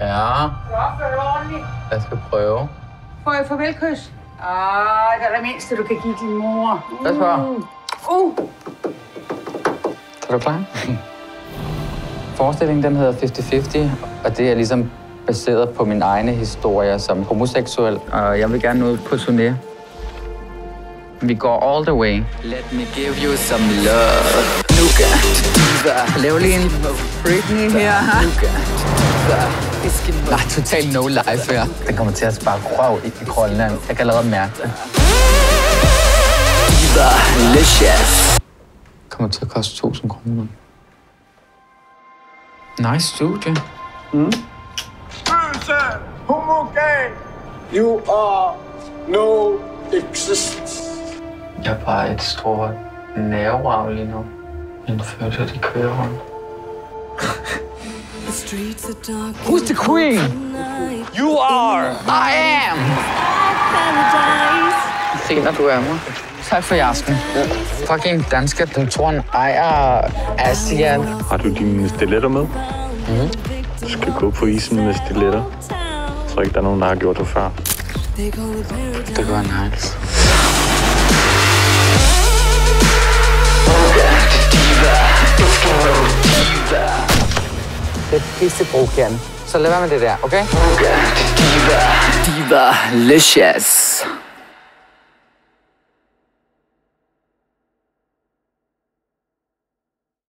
Ja. Jeg skal prøve. Får jeg farvelkys? Det er det mindste, du kan give din mor. Hvad så? Er du klar? Forestillingen den hedder 50-50, og det er ligesom baseret på min egne historie som homoseksuel. Og jeg vil gerne ud på turné. Vi går all the way. Let me give you some love. Nuka, diva. Lav lige en Britney her. Nuka, diva. Nej, totalt no life her. Den kommer til at spare røv i Grønland. Jeg kan allerede mærke det. Diva-licious. Det kommer til at koste 1.000 kroner. Nice studie. Homogay. You are no existence. Jeg er bare et stort nervevrag lige nu. Mine følelser, de kører rundt. Who's the queen? You are! I am! Finder du af mig? Tak for i aften. Fucking dansker, den tror han ejer Asian. Har du dine stiletter med? Du skal gå på isen med stiletter. Jeg tror ikke, der er nogen, der har gjort det før. Det går nice. Det er pisseprovokerende. Så lad være med det der, okay? Diva-licious.